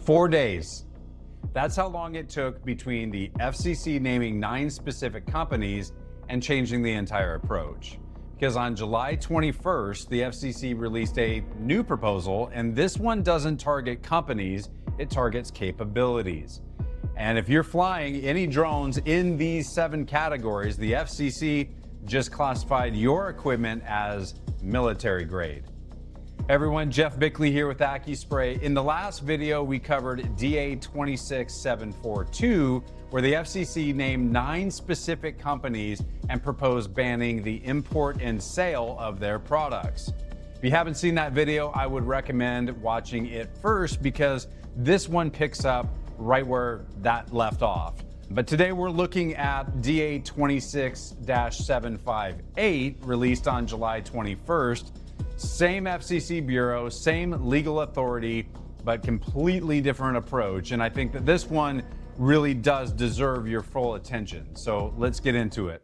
4 days. That's how long it took between the FCC naming 9 specific companies and changing the entire approach. Because on July 21st, the FCC released a new proposal, and this one doesn't target companies, it targets capabilities. And if you're flying any drones in these 7 categories, the FCC just classified your equipment as military grade. Hey everyone, Jeff Bickley here with AccuSpray. In the last video, we covered DA 26742, where the FCC named 9 specific companies and proposed banning the import and sale of their products. If you haven't seen that video, I would recommend watching it first because this one picks up right where that left off. But today we're looking at DA 26-758, released on July 21st. Same FCC bureau, same legal authority, but completely different approach. And I think that this one really does deserve your full attention. So let's get into it.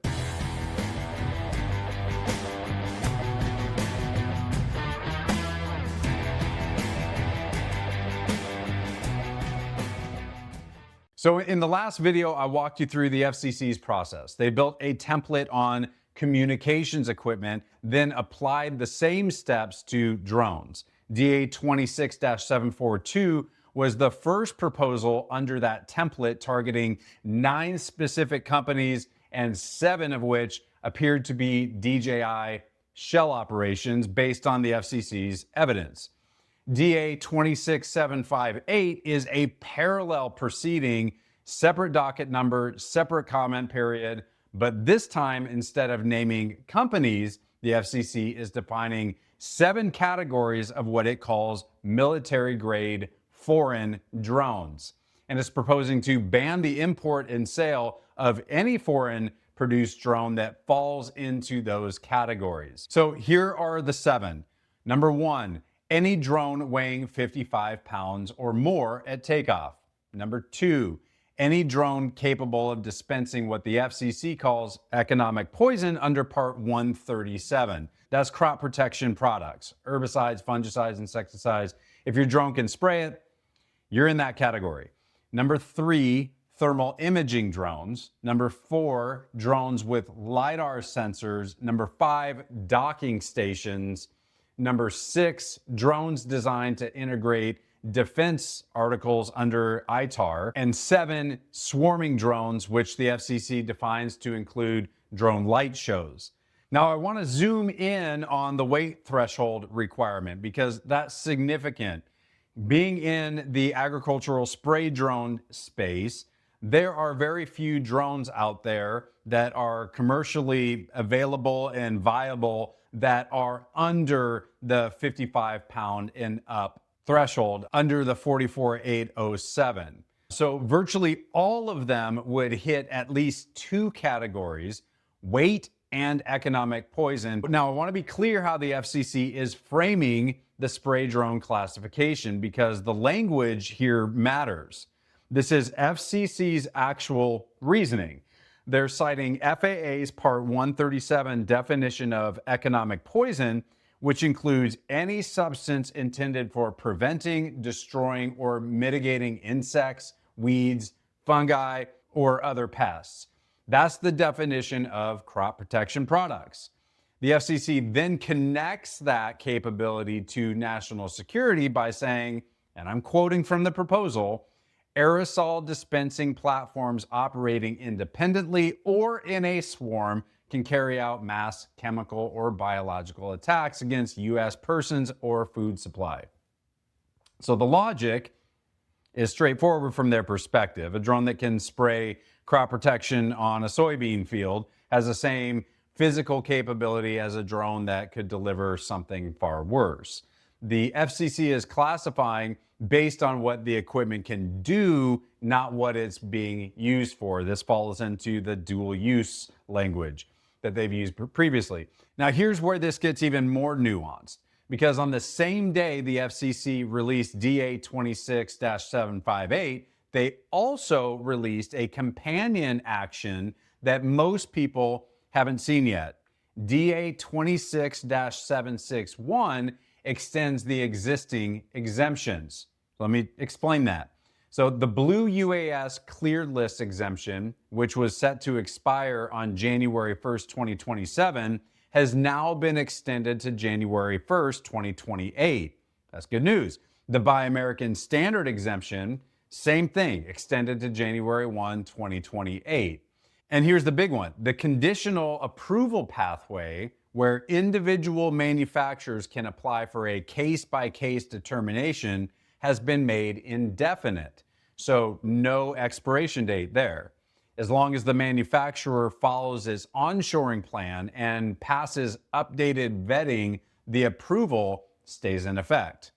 So in the last video, I walked you through the FCC's process. They built a template on communications equipment, then applied the same steps to drones. DA 26-742 was the first proposal under that template, targeting 9 specific companies, and 7 of which appeared to be DJI shell operations based on the FCC's evidence. DA 26758 is a parallel proceeding, separate docket number, separate comment period, but this time, instead of naming companies, the FCC is defining 7 categories of what it calls military-grade foreign drones, and is proposing to ban the import and sale of any foreign-produced drone that falls into those categories. So here are the 7. Number 1, any drone weighing 55 pounds or more at takeoff. Number 2, any drone capable of dispensing what the FCC calls economic poison under Part 137. That's crop protection products, herbicides, fungicides, insecticides. If your drone can spray it, you're in that category. Number 3, thermal imaging drones. Number 4, drones with LiDAR sensors. Number 5, docking stations. Number 6, drones designed to integrate defense articles under ITAR. And 7, swarming drones, which the FCC defines to include drone light shows. Now, I want to zoom in on the weight threshold requirement because that's significant. Being in the agricultural spray drone space, there are very few drones out there that are commercially available and viable that are under the 55 pound and up threshold, under the 44807. So virtually all of them would hit at least 2 categories, weight and economic poison. But now I want to be clear how the FCC is framing the spray drone classification because the language here matters. This is FCC's actual reasoning. They're citing FAA's Part 137 definition of economic poison, which includes any substance intended for preventing, destroying, or mitigating insects, weeds, fungi, or other pests. That's the definition of crop protection products. The FCC then connects that capability to national security by saying, and I'm quoting from the proposal, aerosol dispensing platforms operating independently or in a swarm can carry out mass chemical or biological attacks against U.S. persons or food supply. So the logic is straightforward from their perspective. A drone that can spray crop protection on a soybean field has the same physical capability as a drone that could deliver something far worse. The FCC is classifying based on what the equipment can do, not what it's being used for. This falls into the dual use language that they've used previously. Now, here's where this gets even more nuanced, because on the same day the FCC released DA 26-758, they also released a companion action that most people haven't seen yet. DA 26-761 extends the existing exemptions. Let me explain that. So the blue UAS cleared list exemption, which was set to expire on January 1st, 2027, has now been extended to January 1st, 2028. That's good news. The Buy American Standard exemption, same thing, extended to January 1, 2028. And here's the big one. The conditional approval pathway, where individual manufacturers can apply for a case-by-case determination, has been made indefinite. So no expiration date there. As long as the manufacturer follows its onshoring plan and passes updated vetting, the approval stays in effect.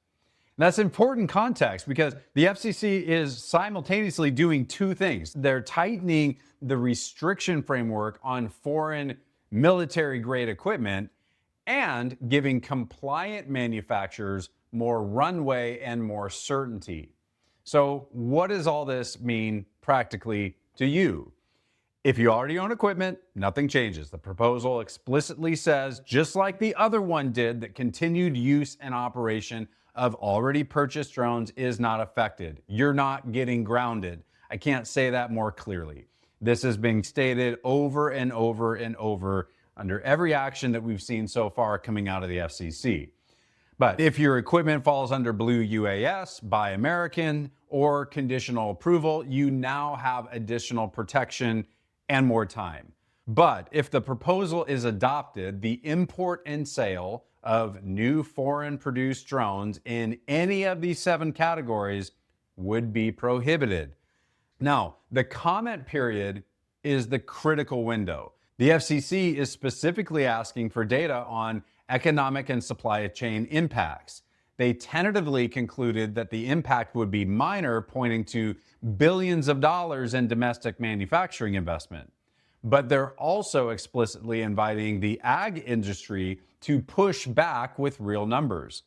And that's important context because the FCC is simultaneously doing two things. They're tightening the restriction framework on foreign military-grade equipment and giving compliant manufacturers more runway and more certainty. So what does all this mean practically to you? If you already own equipment, nothing changes. The proposal explicitly says, just like the other one did, that continued use and operation of already purchased drones is not affected. You're not getting grounded. I can't say that more clearly. This is being stated over and over and over under every action that we've seen so far coming out of the FCC. But if your equipment falls under Blue UAS, Buy American, or conditional approval, you now have additional protection and more time. But if the proposal is adopted, the import and sale of new foreign-produced drones in any of these 7 categories would be prohibited. Now, the comment period is the critical window. The FCC is specifically asking for data on economic and supply chain impacts. They tentatively concluded that the impact would be minor, pointing to billions of dollars in domestic manufacturing investment. But they're also explicitly inviting the ag industry to push back with real numbers.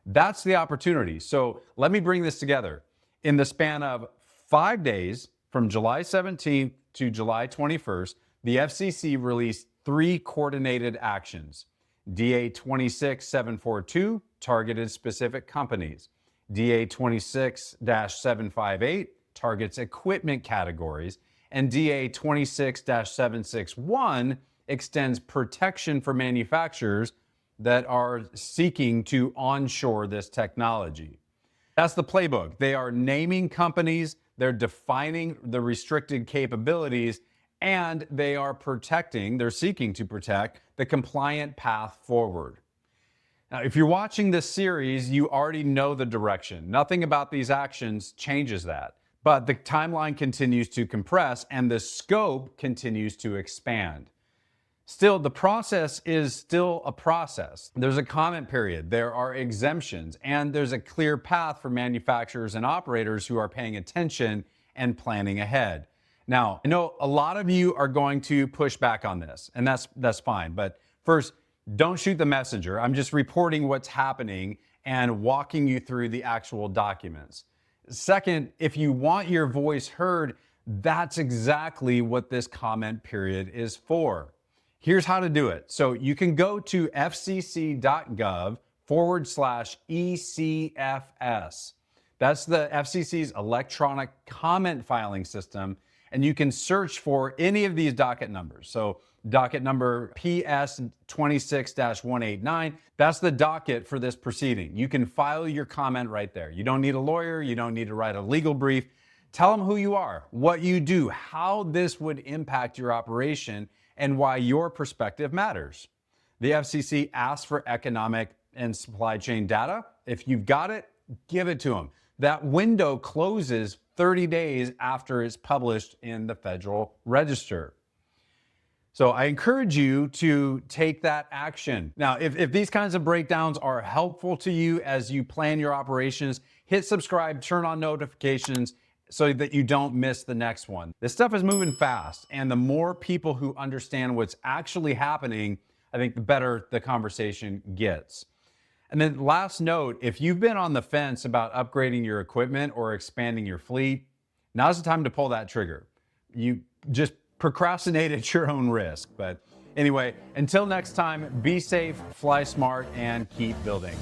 That's the opportunity. So let me bring this together. In the span of 5 days, from July 17th to July 21st, the FCC released 3 coordinated actions. DA 26742 targeted specific companies. DA 26-758 targets equipment categories. And DA 26-761 extends protection for manufacturers that are seeking to onshore this technology. That's the playbook. They are naming companies, they're defining the restricted capabilities, and they're seeking to protect the compliant path forward. Now, if you're watching this series, you already know the direction. Nothing about these actions changes that. But the timeline continues to compress and the scope continues to expand. Still, the process is still a process. There's a comment period, there are exemptions, and there's a clear path for manufacturers and operators who are paying attention and planning ahead. Now, I know a lot of you are going to push back on this, and that's fine. But first, don't shoot the messenger. I'm just reporting what's happening and walking you through the actual documents. Second, if you want your voice heard, that's exactly what this comment period is for. Here's how to do it. So you can go to fcc.gov/ECFS. That's the FCC's electronic comment filing system. And you can search for any of these docket numbers. So docket number PS 26-189, that's the docket for this proceeding. You can file your comment right there. You don't need a lawyer. You don't need to write a legal brief. Tell them who you are, what you do, how this would impact your operation, and why your perspective matters. The FCC asks for economic and supply chain data. If you've got it, give it to them. That window closes 30 days after it's published in the Federal Register. So I encourage you to take that action. Now, if these kinds of breakdowns are helpful to you as you plan your operations, hit subscribe, turn on notifications so that you don't miss the next one. This stuff is moving fast, and the more people who understand what's actually happening, I think the better the conversation gets. And then last note, if you've been on the fence about upgrading your equipment or expanding your fleet, now's the time to pull that trigger. You just procrastinate at your own risk. But anyway, until next time, be safe, fly smart, and keep building.